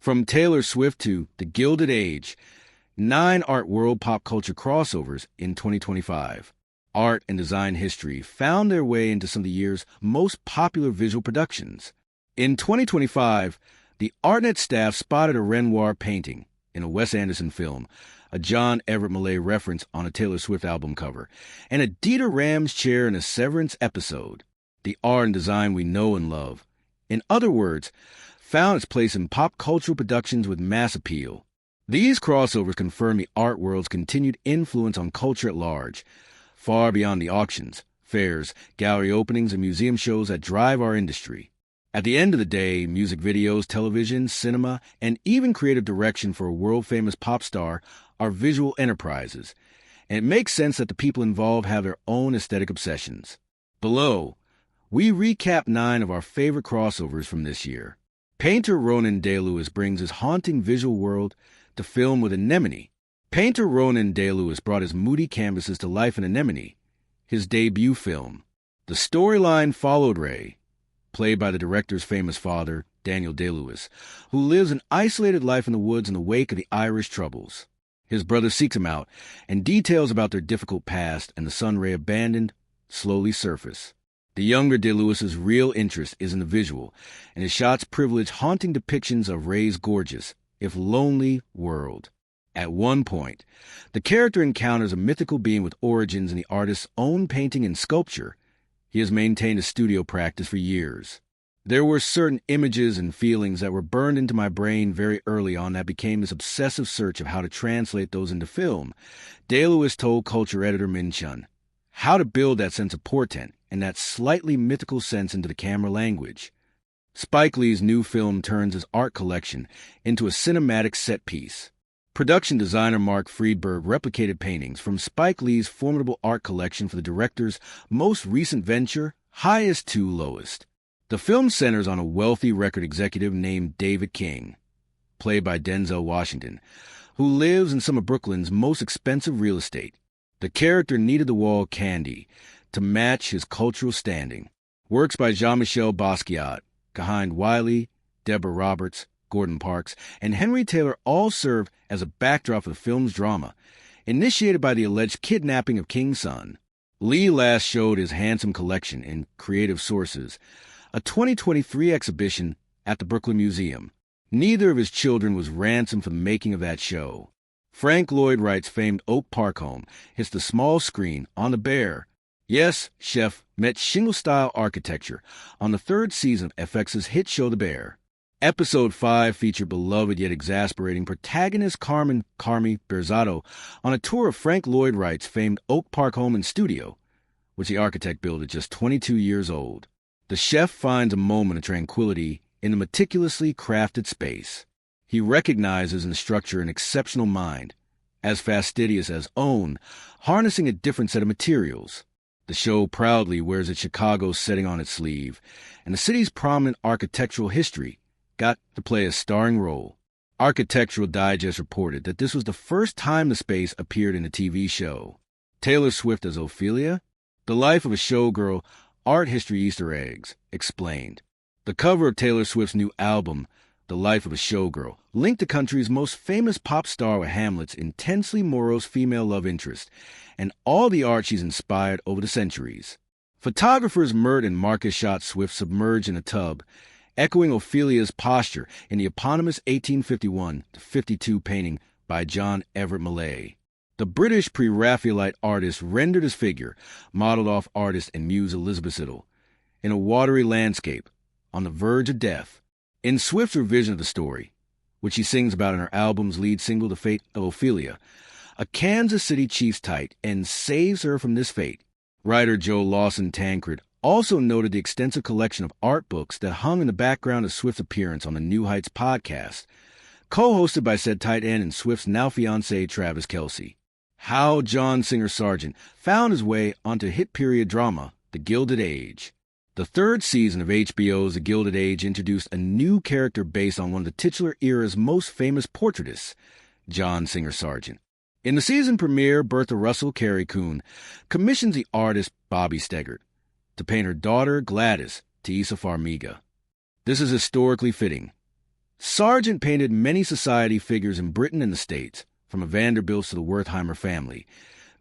From Taylor Swift to The Gilded Age, 9 art world pop culture crossovers in 2025. Art and design history found their way into some of the year's most popular visual productions. In 2025, the ArtNet staff spotted a Renoir painting in a Wes Anderson film, a John Everett Millay reference on a Taylor Swift album cover, and a Dieter Rams chair in a Severance episode. The art and design we know and love. In other words, found its place in pop cultural productions with mass appeal. These crossovers confirm the art world's continued influence on culture at large, far beyond the auctions, fairs, gallery openings, and museum shows that drive our industry. At the end of the day, music videos, television, cinema, and even creative direction for a world-famous pop star are visual enterprises, and it makes sense that the people involved have their own aesthetic obsessions. Below, we recap 9 of our favorite crossovers from this year. Painter Ronan Day-Lewis brings his haunting visual world to film with Anemone. Painter Ronan Day-Lewis brought his moody canvases to life in Anemone, his debut film. The storyline followed Ray, played by the director's famous father, Daniel Day-Lewis, who lives an isolated life in the woods in the wake of the Irish Troubles. His brother seeks him out, and details about their difficult past and the son Ray abandoned slowly surface. The younger Day-Lewis's real interest is in the visual, and his shots privilege haunting depictions of Ray's gorgeous, if lonely, world. At one point, the character encounters a mythical being with origins in the artist's own painting and sculpture. He has maintained a studio practice for years. There were certain images and feelings that were burned into my brain very early on that became this obsessive search of how to translate those into film. Day-Lewis told culture editor Min Chun how to build that sense of portent and that slightly mythical sense into the camera language. Spike Lee's new film turns his art collection into a cinematic set piece. Production designer Mark Friedberg replicated paintings from Spike Lee's formidable art collection for the director's most recent venture, Highest to Lowest. The film centers on a wealthy record executive named David King, played by Denzel Washington, who lives in some of Brooklyn's most expensive real estate. The character needed the wall candy to match his cultural standing. Works by Jean-Michel Basquiat, Kahind Wiley, Deborah Roberts, Gordon Parks, and Henry Taylor all serve as a backdrop for the film's drama, initiated by the alleged kidnapping of King's son. Lee last showed his handsome collection in Creative Sources, a 2023 exhibition at the Brooklyn Museum. Neither of his children was ransomed for the making of that show. Frank Lloyd Wright's famed Oak Park home hits the small screen on the Bear. Yes, Chef met shingle-style architecture on the 3rd season of FX's hit show The Bear. Episode 5 featured beloved yet exasperating protagonist Carmen "Carmy" Berzatto on a tour of Frank Lloyd Wright's famed Oak Park home and studio, which the architect built at just 22 years old. The chef finds a moment of tranquility in the meticulously crafted space. He recognizes in the structure an exceptional mind, as fastidious as own, harnessing a different set of materials. The show proudly wears its Chicago setting on its sleeve, and the city's prominent architectural history got to play a starring role. Architectural Digest reported that this was the first time the space appeared in a TV show. Taylor Swift as Ophelia? The life of a showgirl, art history Easter eggs, explained. The cover of Taylor Swift's new album, The Life of a Showgirl, linked the country's most famous pop star with Hamlet's intensely morose female love interest, and all the art she's inspired over the centuries. Photographers Mert and Marcus shot Swift submerged in a tub, echoing Ophelia's posture in the eponymous 1851-52 painting by John Everett Millay. The British pre-Raphaelite artist rendered his figure, modeled off artist and muse Elizabeth Siddal, in a watery landscape, on the verge of death. In Swift's revision of the story, which she sings about in her album's lead single, The Fate of Ophelia, a Kansas City Chiefs tight end saves her from this fate. Writer Joe Lawson Tancred also noted the extensive collection of art books that hung in the background of Swift's appearance on the New Heights podcast, co-hosted by said tight end and Swift's now-fiancé Travis Kelce. How John Singer Sargent found his way onto hit period drama, The Gilded Age. The 3rd season of HBO's The Gilded Age introduced a new character based on one of the titular era's most famous portraitists, John Singer Sargent. In the season premiere, Bertha Russell Carey Coon commissions the artist Bobby Steggert to paint her daughter Gladys to Issa Farmiga. This is historically fitting, Sargent painted many society figures in Britain and the States, from the Vanderbilts to the Wertheimer family,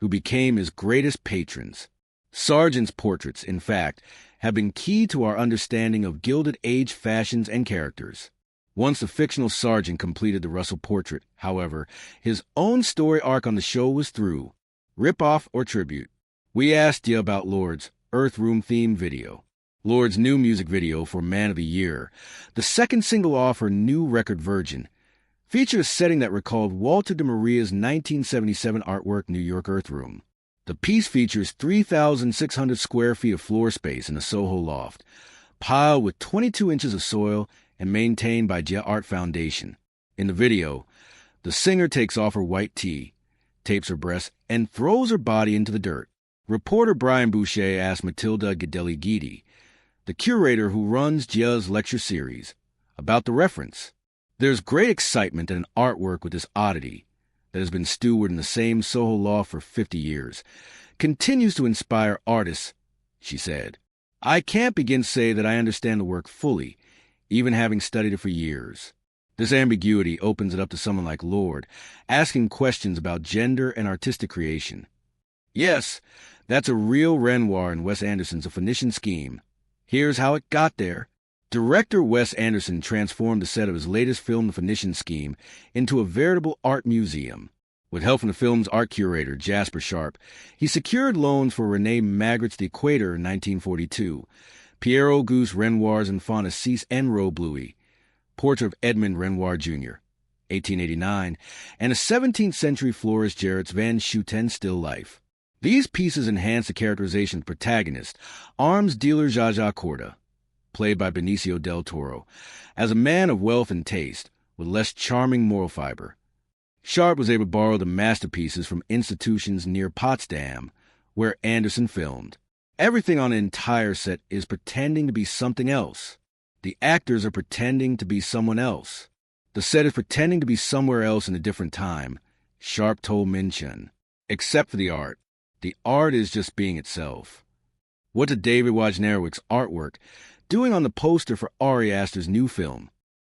who became his greatest patrons. Sargent's portraits, in fact, have been key to our understanding of Gilded Age fashions and characters. Once the fictional Sargent completed the Russell portrait, however, his own story arc on the show was through. Rip-off or tribute? We asked you about Lord's Earth Room theme video. Lord's new music video for Man of the Year, the second single off her new record Virgin, featured a setting that recalled Walter de Maria's 1977 artwork New York Earth Room. The piece features 3,600 square feet of floor space in a Soho loft, piled with 22 inches of soil and maintained by Jet Art Foundation. In the video, the singer takes off her white tee, tapes her breasts, and throws her body into the dirt. Reporter Brian Boucher asked Matilda Gedeli-Guidi, the curator who runs Gia's lecture series, about the reference. There's great excitement at an artwork with this oddity that has been stewed in the same Soho loft for 50 years, continues to inspire artists, she said. I can't begin to say that I understand the work fully, even having studied it for years. This ambiguity opens it up to someone like Lord, asking questions about gender and artistic creation. Yes, that's a real Renoir in Wes Anderson's A Phoenician Scheme. Here's how it got there. Director Wes Anderson transformed the set of his latest film, The Phoenician Scheme, into a veritable art museum. With help from the film's art curator, Jasper Sharp, he secured loans for René Magritte's The Equator in 1942, Pierre-Auguste Renoir's Enfant Assis and Robe Louis, portrait of Edmond Renoir Jr., 1889, and a 17th-century florist Gerard's Van Schuten still life. These pieces enhance the characterization of the protagonist, arms dealer Zsa Zsa Corda, played by Benicio del Toro, as a man of wealth and taste, with less charming moral fiber. Sharp was able to borrow the masterpieces from institutions near Potsdam, where Anderson filmed. Everything on the entire set is pretending to be something else. The actors are pretending to be someone else. The set is pretending to be somewhere else in a different time, Sharp told Minchun. Except for the art. The art is just being itself. What did David Wojnarowic's artwork doing on the poster for Ari Aster's new film,